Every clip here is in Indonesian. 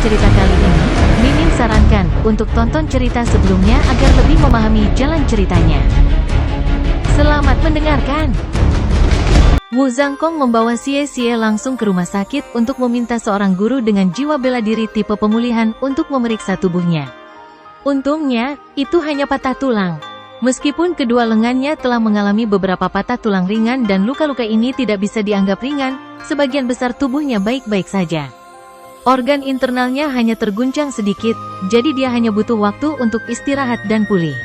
cerita kali ini, Mimin sarankan untuk tonton cerita sebelumnya agar lebih memahami jalan ceritanya. Selamat mendengarkan. Wu Zhangkong membawa Xie Xie langsung ke rumah sakit untuk meminta seorang guru dengan jiwa bela diri tipe pemulihan untuk memeriksa tubuhnya. Untungnya, itu hanya patah tulang. Meskipun kedua lengannya telah mengalami beberapa patah tulang ringan dan luka-luka ini tidak bisa dianggap ringan, sebagian besar tubuhnya baik-baik saja. Organ internalnya hanya terguncang sedikit, jadi dia hanya butuh waktu untuk istirahat dan pulih.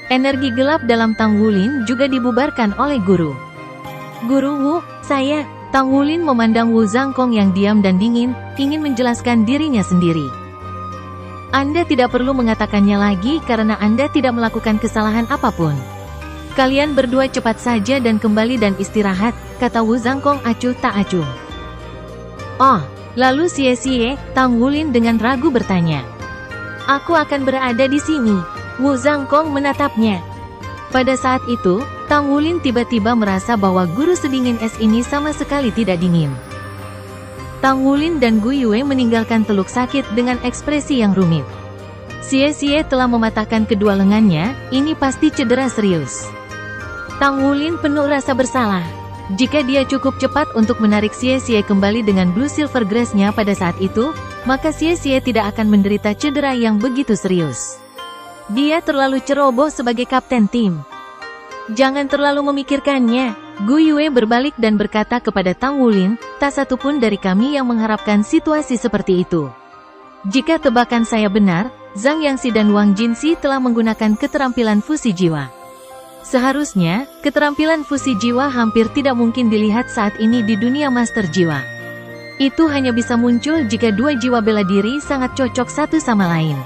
Energi gelap dalam Tang Wulin juga dibubarkan oleh guru. Guru Wu, saya, Tang Wulin memandang Wu Zhangkong yang diam dan dingin, ingin menjelaskan dirinya sendiri. Anda tidak perlu mengatakannya lagi karena Anda tidak melakukan kesalahan apapun. Kalian berdua cepat saja dan kembali dan istirahat, kata Wu Zhangkong acuh tak acuh. Oh, lalu Xie Xie, Tang Wulin dengan ragu bertanya. Aku akan berada di sini. Wu Zhangkong menatapnya. Pada saat itu, Tang Wulin tiba-tiba merasa bahwa guru sedingin es ini sama sekali tidak dingin. Tang Wulin dan Gu Yue meninggalkan teluk sakit dengan ekspresi yang rumit. Xie Xie telah mematahkan kedua lengannya, ini pasti cedera serius. Tang Wulin penuh rasa bersalah. Jika dia cukup cepat untuk menarik Xie Xie kembali dengan Blue Silver Grace-nya pada saat itu, maka Xie Xie tidak akan menderita cedera yang begitu serius. Dia terlalu ceroboh sebagai kapten tim. Jangan terlalu memikirkannya. Gu Yue berbalik dan berkata kepada Tang Wulin, tak satu pun dari kami yang mengharapkan situasi seperti itu. Jika tebakan saya benar, Zhang Yangxi dan Wang Jinxi telah menggunakan keterampilan fusi jiwa. Seharusnya, keterampilan fusi jiwa hampir tidak mungkin dilihat saat ini di dunia master jiwa. Itu hanya bisa muncul jika dua jiwa bela diri sangat cocok satu sama lain.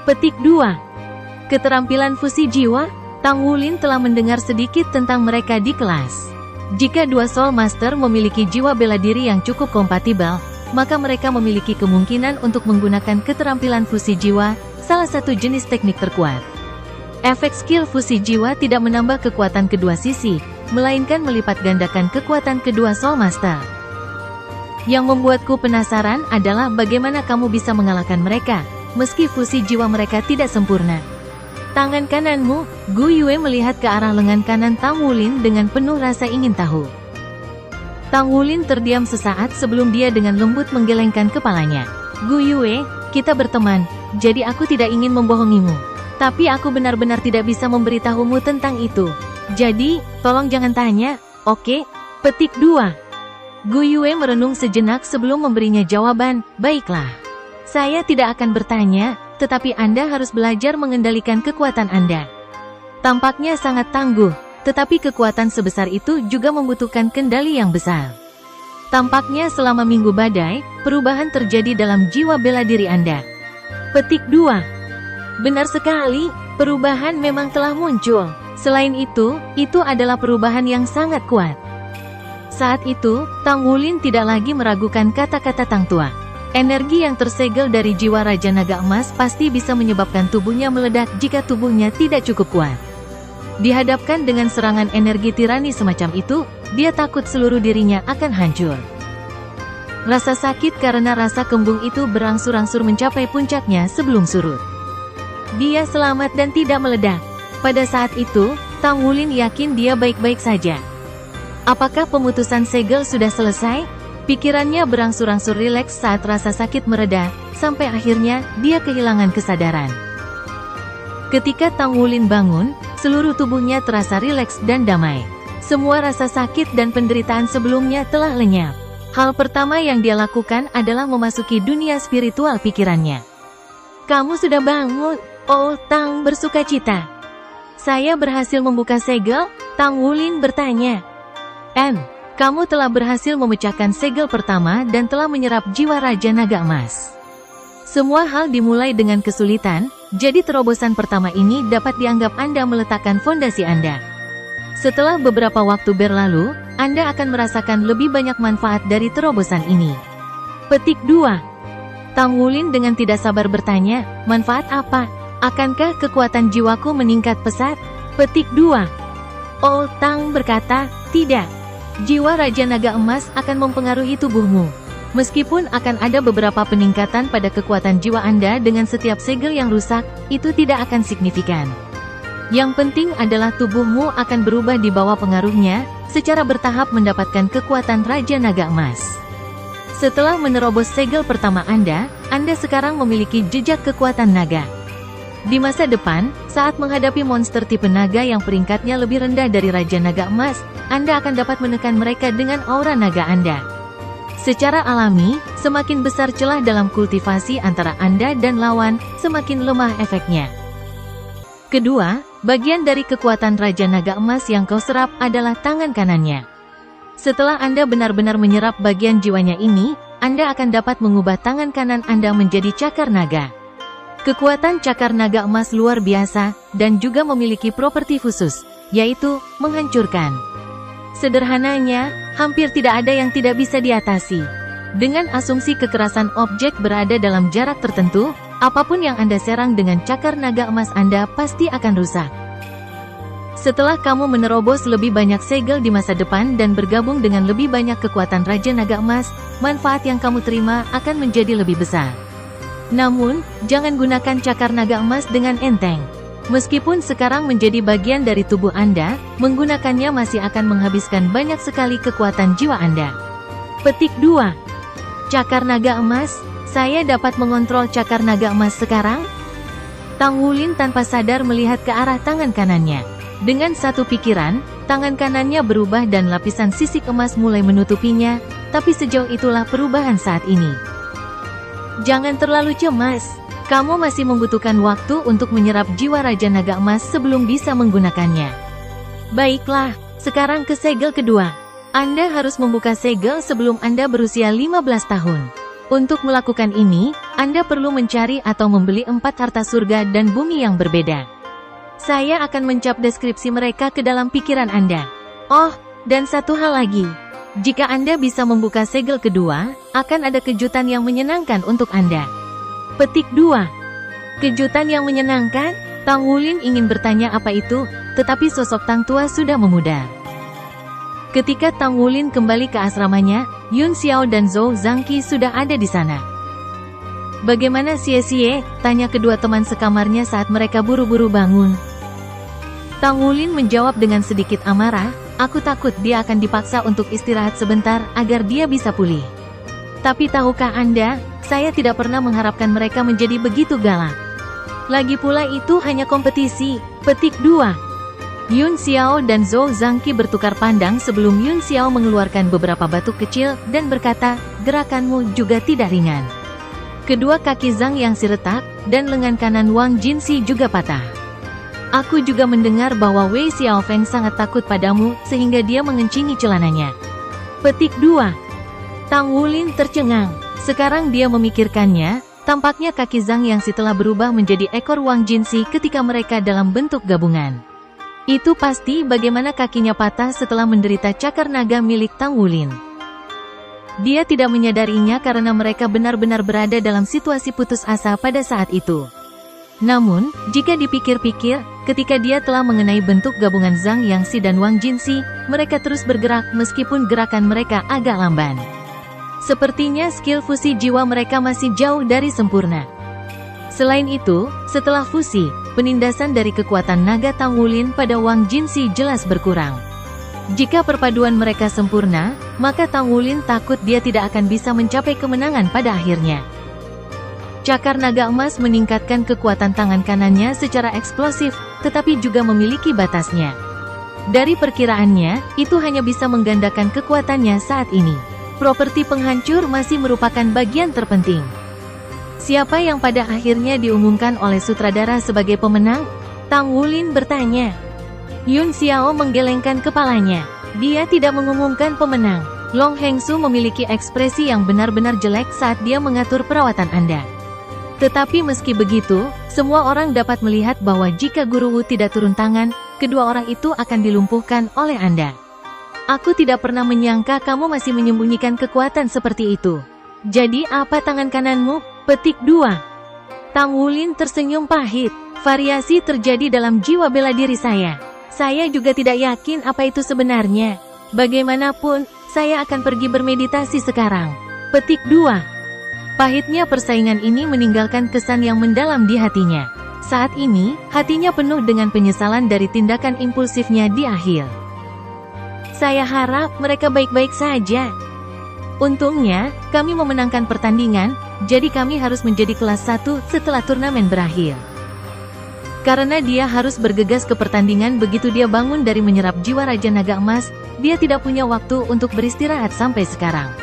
Petik 2. Keterampilan fusi jiwa, Tang Wulin telah mendengar sedikit tentang mereka di kelas. Jika dua Soul Master memiliki jiwa bela diri yang cukup kompatibel, maka mereka memiliki kemungkinan untuk menggunakan keterampilan fusi jiwa, salah satu jenis teknik terkuat. Efek skill fusi jiwa tidak menambah kekuatan kedua sisi, melainkan melipat gandakan kekuatan kedua Soul Master. Yang membuatku penasaran adalah bagaimana kamu bisa mengalahkan mereka, meski fusi jiwa mereka tidak sempurna. Tangan kananmu, Gu Yue melihat ke arah lengan kanan Tang Wulin dengan penuh rasa ingin tahu. Tang Wulin terdiam sesaat sebelum dia dengan lembut menggelengkan kepalanya. Gu Yue, kita berteman, jadi aku tidak ingin membohongimu. Tapi aku benar-benar tidak bisa memberitahumu tentang itu. Jadi, tolong jangan tanya, oke? Petik 2. Gu Yue merenung sejenak sebelum memberinya jawaban, baiklah. Saya tidak akan bertanya, tetapi Anda harus belajar mengendalikan kekuatan Anda. Tampaknya sangat tangguh, tetapi kekuatan sebesar itu juga membutuhkan kendali yang besar. Tampaknya selama minggu badai, perubahan terjadi dalam jiwa bela diri Anda. Petik 2. Benar sekali, perubahan memang telah muncul. Selain itu adalah perubahan yang sangat kuat. Saat itu, Tang Wulin tidak lagi meragukan kata-kata Tang Tua. Energi yang tersegel dari jiwa Raja Naga Emas pasti bisa menyebabkan tubuhnya meledak jika tubuhnya tidak cukup kuat. Dihadapkan dengan serangan energi tirani semacam itu, dia takut seluruh dirinya akan hancur. Rasa sakit karena rasa kembung itu berangsur-angsur mencapai puncaknya sebelum surut. Dia selamat dan tidak meledak. Pada saat itu, Tang Wulin yakin dia baik-baik saja. Apakah pemutusan segel sudah selesai? Pikirannya berangsur-angsur rileks saat rasa sakit mereda, sampai akhirnya dia kehilangan kesadaran. Ketika Tang Wulin bangun, seluruh tubuhnya terasa rileks dan damai. Semua rasa sakit dan penderitaan sebelumnya telah lenyap. Hal pertama yang dia lakukan adalah memasuki dunia spiritual pikirannya. Kamu sudah bangun? Oh, Tang bersukacita. Saya berhasil membuka segel? Tang Wulin bertanya. Kamu telah berhasil memecahkan segel pertama dan telah menyerap jiwa Raja Naga Emas. Semua hal dimulai dengan kesulitan, jadi terobosan pertama ini dapat dianggap Anda meletakkan fondasi Anda. Setelah beberapa waktu berlalu, Anda akan merasakan lebih banyak manfaat dari terobosan ini. Petik 2. Tang Wulin dengan tidak sabar bertanya, manfaat apa? Akankah kekuatan jiwaku meningkat pesat? Petik 2. Oh, Tang berkata, tidak. Jiwa Raja Naga Emas akan mempengaruhi tubuhmu. Meskipun akan ada beberapa peningkatan pada kekuatan jiwa Anda dengan setiap segel yang rusak, itu tidak akan signifikan. Yang penting adalah tubuhmu akan berubah di bawah pengaruhnya, secara bertahap mendapatkan kekuatan Raja Naga Emas. Setelah menerobos segel pertama Anda sekarang memiliki jejak kekuatan naga. Di masa depan, saat menghadapi monster tipe naga yang peringkatnya lebih rendah dari Raja Naga Emas, Anda akan dapat menekan mereka dengan aura naga Anda. Secara alami, semakin besar celah dalam kultivasi antara Anda dan lawan, semakin lemah efeknya. Kedua, bagian dari kekuatan Raja Naga Emas yang kau serap adalah tangan kanannya. Setelah Anda benar-benar menyerap bagian jiwanya ini, Anda akan dapat mengubah tangan kanan Anda menjadi cakar naga. Kekuatan cakar naga emas luar biasa, dan juga memiliki properti khusus, yaitu menghancurkan. Sederhananya, hampir tidak ada yang tidak bisa diatasi. Dengan asumsi kekerasan objek berada dalam jarak tertentu, apapun yang Anda serang dengan cakar naga emas Anda pasti akan rusak. Setelah kamu menerobos lebih banyak segel di masa depan dan bergabung dengan lebih banyak kekuatan Raja Naga Emas, manfaat yang kamu terima akan menjadi lebih besar. Namun, jangan gunakan cakar naga emas dengan enteng. Meskipun sekarang menjadi bagian dari tubuh Anda, menggunakannya masih akan menghabiskan banyak sekali kekuatan jiwa Anda. Petik 2. Cakar naga emas, saya dapat mengontrol cakar naga emas sekarang? Tang Wulin tanpa sadar melihat ke arah tangan kanannya. Dengan satu pikiran, tangan kanannya berubah dan lapisan sisik emas mulai menutupinya, tapi sejauh itulah perubahan saat ini. Jangan terlalu cemas. Kamu masih membutuhkan waktu untuk menyerap jiwa Raja Naga Emas sebelum bisa menggunakannya. Baiklah, sekarang ke segel kedua. Anda harus membuka segel sebelum Anda berusia 15 tahun. Untuk melakukan ini, Anda perlu mencari atau membeli 4 harta surga dan bumi yang berbeda. Saya akan mencap deskripsi mereka ke dalam pikiran Anda. Oh, dan satu hal lagi. Jika Anda bisa membuka segel kedua, akan ada kejutan yang menyenangkan untuk Anda. Petik 2. Kejutan yang menyenangkan? Tang Wulin ingin bertanya apa itu, tetapi sosok Tang tua sudah memudar. Ketika Tang Wulin kembali ke asramanya, Yun Xiao dan Zhou Zhangqi sudah ada di sana. Bagaimana Xie? Tanya kedua teman sekamarnya saat mereka buru-buru bangun. Tang Wulin menjawab dengan sedikit amarah, aku takut dia akan dipaksa untuk istirahat sebentar agar dia bisa pulih. Tapi tahukah Anda, saya tidak pernah mengharapkan mereka menjadi begitu galak. Lagi pula itu hanya kompetisi. Petik 2. Yun Xiao dan Zhou Zhangqi bertukar pandang sebelum Yun Xiao mengeluarkan beberapa batu kecil dan berkata, gerakanmu juga tidak ringan. Kedua kaki Zhang yang retak, dan lengan kanan Wang Jinxi juga patah. Aku juga mendengar bahwa Wei Xiaofeng sangat takut padamu, sehingga dia mengencingi celananya. Petik 2. Tang Wulin tercengang. Sekarang dia memikirkannya, tampaknya kaki Zhang yang telah berubah menjadi ekor Wang Jinxi ketika mereka dalam bentuk gabungan. Itu pasti bagaimana kakinya patah setelah menderita cakar naga milik Tang Wulin. Dia tidak menyadarinya karena mereka benar-benar berada dalam situasi putus asa pada saat itu. Namun, jika dipikir-pikir, ketika dia telah mengenai bentuk gabungan Zhang Yangxi dan Wang Jinxi, mereka terus bergerak meskipun gerakan mereka agak lamban. Sepertinya skill fusi jiwa mereka masih jauh dari sempurna. Selain itu, setelah fusi, penindasan dari kekuatan naga Tang Wulin pada Wang Jinxi jelas berkurang. Jika perpaduan mereka sempurna, maka Tang Wulin takut dia tidak akan bisa mencapai kemenangan pada akhirnya. Cakar naga emas meningkatkan kekuatan tangan kanannya secara eksplosif, tetapi juga memiliki batasnya. Dari perkiraannya, itu hanya bisa menggandakan kekuatannya saat ini. Properti penghancur masih merupakan bagian terpenting. Siapa yang pada akhirnya diumumkan oleh sutradara sebagai pemenang? Tang Wulin bertanya. Yun Xiao menggelengkan kepalanya. Dia tidak mengumumkan pemenang. Long Hengsu memiliki ekspresi yang benar-benar jelek saat dia mengatur perawatan Anda. Tetapi meski begitu, semua orang dapat melihat bahwa jika Guru Wu tidak turun tangan, kedua orang itu akan dilumpuhkan oleh Anda. Aku tidak pernah menyangka kamu masih menyembunyikan kekuatan seperti itu. Jadi apa tangan kananmu? Petik 2. Tang Wulin tersenyum pahit. Variasi terjadi dalam jiwa bela diri saya. Saya juga tidak yakin apa itu sebenarnya. Bagaimanapun, saya akan pergi bermeditasi sekarang. Petik 2. Pahitnya persaingan ini meninggalkan kesan yang mendalam di hatinya. Saat ini, hatinya penuh dengan penyesalan dari tindakan impulsifnya di akhir. Saya harap mereka baik-baik saja. Untungnya, kami memenangkan pertandingan, jadi kami harus menjadi kelas 1 setelah turnamen berakhir. Karena dia harus bergegas ke pertandingan begitu dia bangun dari menyerap jiwa Raja Naga Emas, dia tidak punya waktu untuk beristirahat sampai sekarang.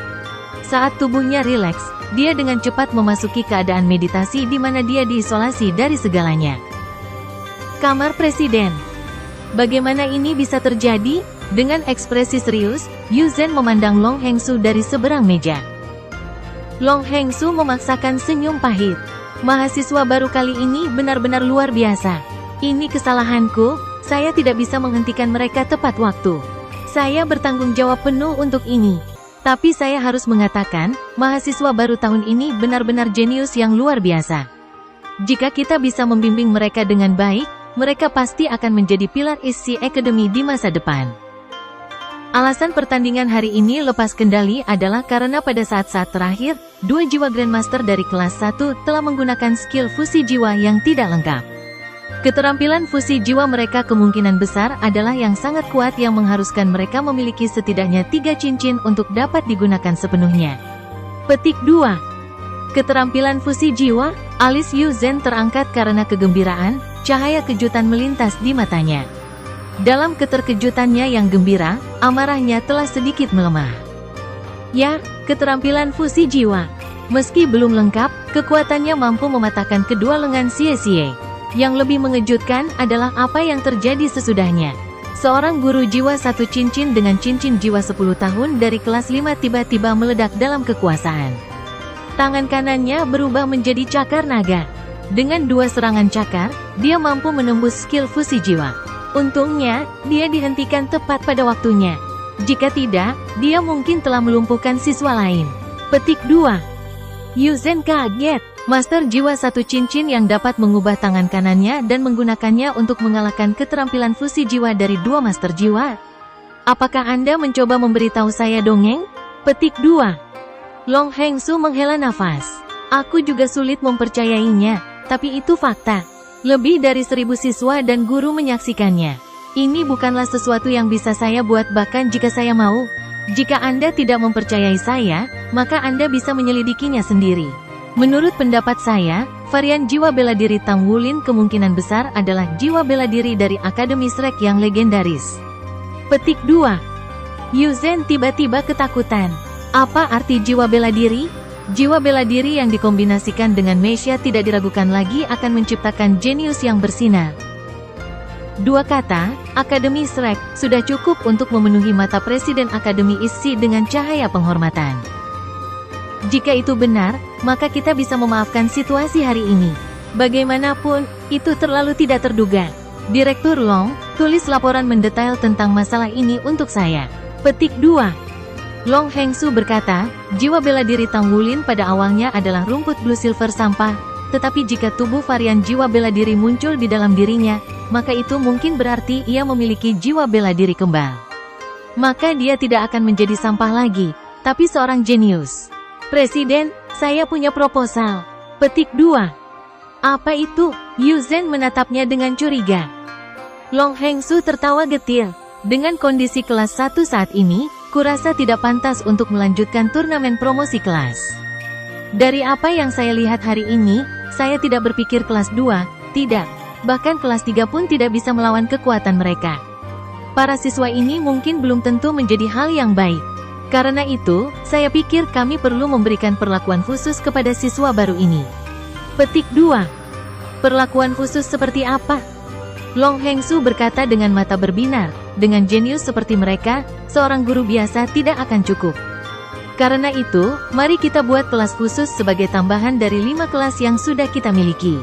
Saat tubuhnya rileks, dia dengan cepat memasuki keadaan meditasi di mana dia diisolasi dari segalanya. Kamar Presiden. Bagaimana ini bisa terjadi? Dengan ekspresi serius, Yu Zhen memandang Long Hengsu dari seberang meja. Long Hengsu memaksakan senyum pahit. Mahasiswa baru kali ini benar-benar luar biasa. Ini kesalahanku, saya tidak bisa menghentikan mereka tepat waktu. Saya bertanggung jawab penuh untuk ini. Tapi saya harus mengatakan, mahasiswa baru tahun ini benar-benar jenius yang luar biasa. Jika kita bisa membimbing mereka dengan baik, mereka pasti akan menjadi pilar SC Academy di masa depan. Alasan pertandingan hari ini lepas kendali adalah karena pada saat-saat terakhir, dua jiwa Grandmaster dari kelas 1 telah menggunakan skill fusi jiwa yang tidak lengkap. Keterampilan fusi jiwa mereka kemungkinan besar adalah yang sangat kuat yang mengharuskan mereka memiliki setidaknya 3 cincin untuk dapat digunakan sepenuhnya. Petik 2. Keterampilan fusi jiwa, alis Yu Zhen terangkat karena kegembiraan, cahaya kejutan melintas di matanya. Dalam keterkejutannya yang gembira, amarahnya telah sedikit melemah. Ya, keterampilan fusi jiwa. Meski belum lengkap, kekuatannya mampu mematahkan kedua lengan Xie. Yang lebih mengejutkan adalah apa yang terjadi sesudahnya. Seorang guru jiwa 1 cincin dengan cincin jiwa 10 tahun dari kelas 5 tiba-tiba meledak dalam kekuasaan. Tangan kanannya berubah menjadi cakar naga. Dengan 2 serangan cakar, dia mampu menembus skill fusi jiwa. Untungnya, dia dihentikan tepat pada waktunya. Jika tidak, dia mungkin telah melumpuhkan siswa lain. Petik 2. Yu Zhen kaget. Master jiwa 1 cincin yang dapat mengubah tangan kanannya dan menggunakannya untuk mengalahkan keterampilan fusi jiwa dari 2 master jiwa. Apakah Anda mencoba memberitahu saya dongeng? Petik 2. Long Hengsu menghela nafas. Aku juga sulit mempercayainya, tapi itu fakta. Lebih dari 1000 siswa dan guru menyaksikannya. Ini bukanlah sesuatu yang bisa saya buat bahkan jika saya mau. Jika Anda tidak mempercayai saya, maka Anda bisa menyelidikinya sendiri. Menurut pendapat saya, varian jiwa bela diri Tang Wulin kemungkinan besar adalah jiwa bela diri dari Akademi Shrek yang legendaris. Petik 2. Yu Zhen tiba-tiba ketakutan. Apa arti jiwa bela diri? Jiwa bela diri yang dikombinasikan dengan Meisha tidak diragukan lagi akan menciptakan jenius yang bersinar. 2 kata, Akademi Shrek, sudah cukup untuk memenuhi mata Presiden Akademi ISSI dengan cahaya penghormatan. Jika itu benar, maka kita bisa memaafkan situasi hari ini. Bagaimanapun, itu terlalu tidak terduga. Direktur Long, tulis laporan mendetail tentang masalah ini untuk saya. Petik 2. Long Hengsu berkata, jiwa bela diri Tang Wulin pada awalnya adalah rumput blue silver sampah, tetapi jika tubuh varian jiwa bela diri muncul di dalam dirinya, maka itu mungkin berarti ia memiliki jiwa bela diri kembal. Maka dia tidak akan menjadi sampah lagi, tapi seorang jenius. Presiden, saya punya proposal. Petik 2. Apa itu? Yu Zhen menatapnya dengan curiga. Long Hengsu tertawa getir. Dengan kondisi kelas 1 saat ini, kurasa tidak pantas untuk melanjutkan turnamen promosi kelas. Dari apa yang saya lihat hari ini, saya tidak berpikir kelas 2, tidak. Bahkan kelas 3 pun tidak bisa melawan kekuatan mereka. Para siswa ini mungkin belum tentu menjadi hal yang baik. Karena itu, saya pikir kami perlu memberikan perlakuan khusus kepada siswa baru ini. Petik 2. Perlakuan khusus seperti apa? Long Hengsu berkata dengan mata berbinar, dengan jenius seperti mereka, seorang guru biasa tidak akan cukup. Karena itu, mari kita buat kelas khusus sebagai tambahan dari 5 kelas yang sudah kita miliki.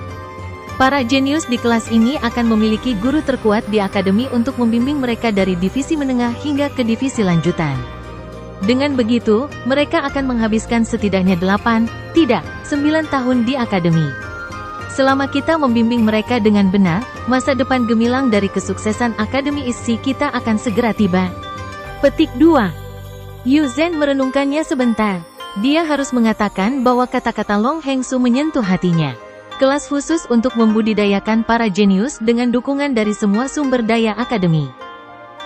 Para jenius di kelas ini akan memiliki guru terkuat di akademi untuk membimbing mereka dari divisi menengah hingga ke divisi lanjutan. Dengan begitu, mereka akan menghabiskan setidaknya 8, tidak, 9 tahun di akademi. Selama kita membimbing mereka dengan benar, masa depan gemilang dari kesuksesan Akademi ISSI kita akan segera tiba. Petik 2. Yu Zhen merenungkannya sebentar. Dia harus mengatakan bahwa kata-kata Long Hengsu menyentuh hatinya. Kelas khusus untuk membudidayakan para jenius dengan dukungan dari semua sumber daya akademi.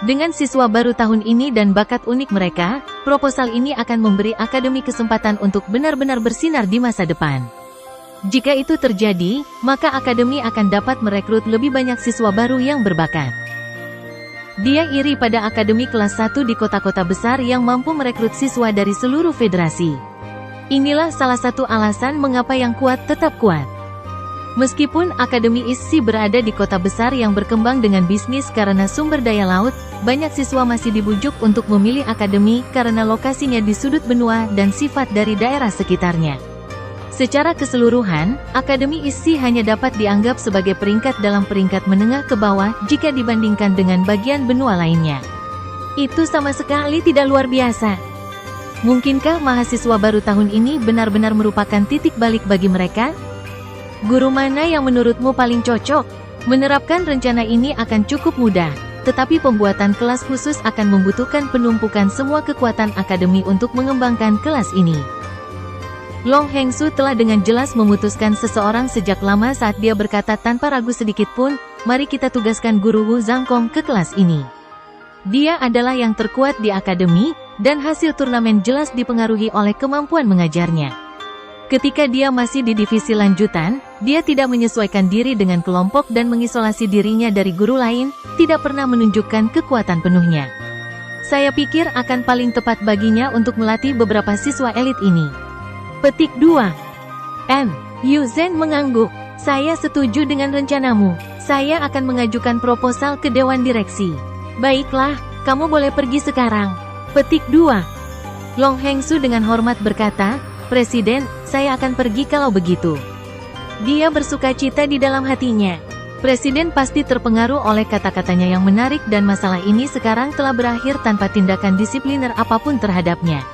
Dengan siswa baru tahun ini dan bakat unik mereka, proposal ini akan memberi akademi kesempatan untuk benar-benar bersinar di masa depan. Jika itu terjadi, maka akademi akan dapat merekrut lebih banyak siswa baru yang berbakat. Dia iri pada akademi kelas 1 di kota-kota besar yang mampu merekrut siswa dari seluruh federasi. Inilah salah satu alasan mengapa yang kuat tetap kuat. Meskipun Akademi ISSI berada di kota besar yang berkembang dengan bisnis karena sumber daya laut, banyak siswa masih dibujuk untuk memilih akademi karena lokasinya di sudut benua dan sifat dari daerah sekitarnya. Secara keseluruhan, Akademi ISSI hanya dapat dianggap sebagai peringkat dalam peringkat menengah ke bawah jika dibandingkan dengan bagian benua lainnya. Itu sama sekali tidak luar biasa. Mungkinkah mahasiswa baru tahun ini benar-benar merupakan titik balik bagi mereka? Guru mana yang menurutmu paling cocok? Menerapkan rencana ini akan cukup mudah, tetapi pembuatan kelas khusus akan membutuhkan penumpukan semua kekuatan akademi untuk mengembangkan kelas ini. Long Hengsu telah dengan jelas memutuskan seseorang sejak lama saat dia berkata tanpa ragu sedikit pun, mari kita tugaskan guru Wu Zhangkong ke kelas ini. Dia adalah yang terkuat di akademi, dan hasil turnamen jelas dipengaruhi oleh kemampuan mengajarnya. Ketika dia masih di divisi lanjutan, dia tidak menyesuaikan diri dengan kelompok dan mengisolasi dirinya dari guru lain, tidak pernah menunjukkan kekuatan penuhnya. Saya pikir akan paling tepat baginya untuk melatih beberapa siswa elit ini. Petik 2. Yu Zhen mengangguk. Saya setuju dengan rencanamu. Saya akan mengajukan proposal ke Dewan Direksi. Baiklah, kamu boleh pergi sekarang. Petik 2. Long Hengsu dengan hormat berkata, Presiden, saya akan pergi kalau begitu. Dia bersukacita di dalam hatinya. Presiden pasti terpengaruh oleh kata-katanya yang menarik dan masalah ini sekarang telah berakhir tanpa tindakan disipliner apapun terhadapnya.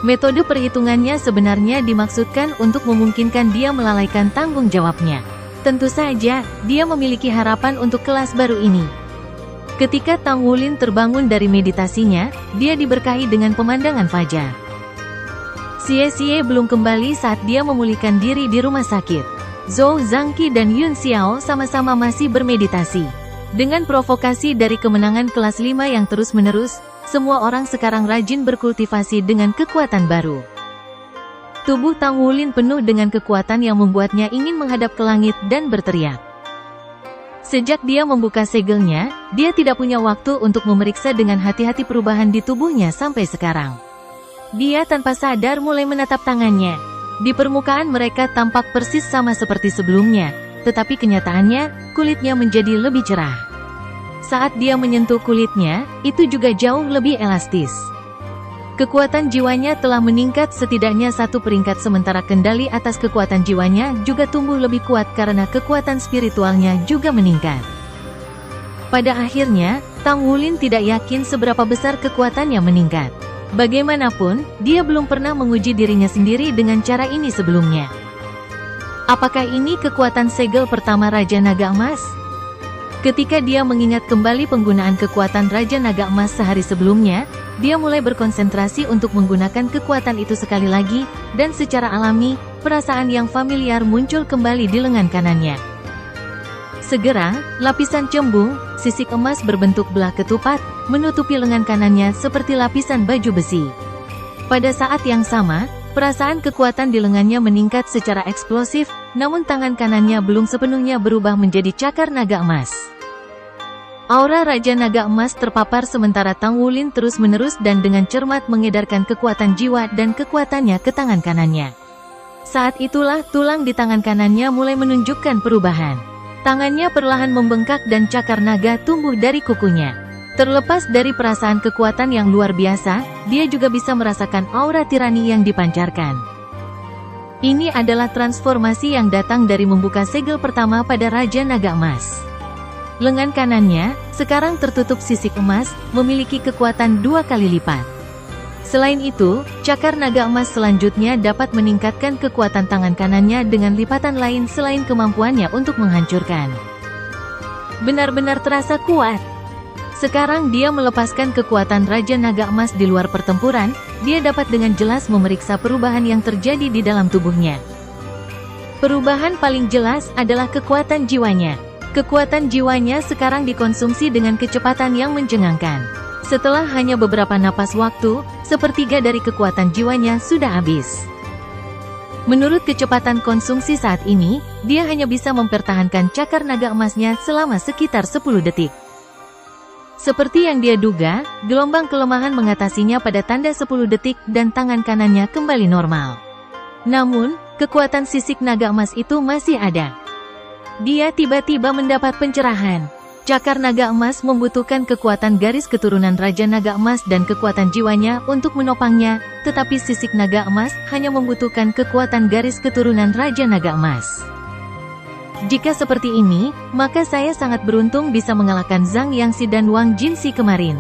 Metode perhitungannya sebenarnya dimaksudkan untuk memungkinkan dia melalaikan tanggung jawabnya. Tentu saja, dia memiliki harapan untuk kelas baru ini. Ketika Tang Wulin terbangun dari meditasinya, dia diberkahi dengan pemandangan fajar. Xie belum kembali saat dia memulihkan diri di rumah sakit. Zhou Zhangqi dan Yun Xiao sama-sama masih bermeditasi. Dengan provokasi dari kemenangan kelas 5 yang terus-menerus, semua orang sekarang rajin berkultivasi dengan kekuatan baru. Tubuh Tang Wulin penuh dengan kekuatan yang membuatnya ingin menghadap ke langit dan berteriak. Sejak dia membuka segelnya, dia tidak punya waktu untuk memeriksa dengan hati-hati perubahan di tubuhnya sampai sekarang. Dia tanpa sadar mulai menatap tangannya. Di permukaan mereka tampak persis sama seperti sebelumnya, tetapi kenyataannya, kulitnya menjadi lebih cerah. Saat dia menyentuh kulitnya, itu juga jauh lebih elastis. Kekuatan jiwanya telah meningkat setidaknya satu peringkat sementara kendali atas kekuatan jiwanya juga tumbuh lebih kuat karena kekuatan spiritualnya juga meningkat. Pada akhirnya, Tang Wulin tidak yakin seberapa besar kekuatannya meningkat. Bagaimanapun, dia belum pernah menguji dirinya sendiri dengan cara ini sebelumnya. Apakah ini kekuatan segel pertama Raja Naga Emas? Ketika dia mengingat kembali penggunaan kekuatan Raja Naga Emas sehari sebelumnya, dia mulai berkonsentrasi untuk menggunakan kekuatan itu sekali lagi, dan secara alami, perasaan yang familiar muncul kembali di lengan kanannya. Segera, lapisan cembung, sisik emas berbentuk belah ketupat, menutupi lengan kanannya seperti lapisan baju besi. Pada saat yang sama, perasaan kekuatan di lengannya meningkat secara eksplosif, namun tangan kanannya belum sepenuhnya berubah menjadi cakar naga emas. Aura Raja Naga Emas terpapar sementara Tang Wulin terus-menerus dan dengan cermat mengedarkan kekuatan jiwa dan kekuatannya ke tangan kanannya. Saat itulah tulang di tangan kanannya mulai menunjukkan perubahan. Tangannya perlahan membengkak dan cakar naga tumbuh dari kukunya. Terlepas dari perasaan kekuatan yang luar biasa, dia juga bisa merasakan aura tirani yang dipancarkan. Ini adalah transformasi yang datang dari membuka segel pertama pada Raja Naga Emas. Lengan kanannya, sekarang tertutup sisik emas, memiliki kekuatan 2 kali lipat. Selain itu, cakar naga emas selanjutnya dapat meningkatkan kekuatan tangan kanannya dengan lipatan lain selain kemampuannya untuk menghancurkan. Benar-benar terasa kuat. Sekarang dia melepaskan kekuatan Raja Naga Emas di luar pertempuran, dia dapat dengan jelas memeriksa perubahan yang terjadi di dalam tubuhnya. Perubahan paling jelas adalah kekuatan jiwanya. Kekuatan jiwanya sekarang dikonsumsi dengan kecepatan yang mencengangkan. Setelah hanya beberapa napas waktu, sepertiga dari kekuatan jiwanya sudah habis. Menurut kecepatan konsumsi saat ini, dia hanya bisa mempertahankan cakar naga emasnya selama sekitar 10 detik. Seperti yang dia duga, gelombang kelemahan mengatasinya pada tanda 10 detik dan tangan kanannya kembali normal. Namun, kekuatan sisik naga emas itu masih ada. Dia tiba-tiba mendapat pencerahan. Cakar naga emas membutuhkan kekuatan garis keturunan Raja Naga Emas dan kekuatan jiwanya untuk menopangnya, tetapi sisik naga emas hanya membutuhkan kekuatan garis keturunan Raja Naga Emas. Jika seperti ini, maka saya sangat beruntung bisa mengalahkan Zhang Yangxi dan Wang Jinxi kemarin.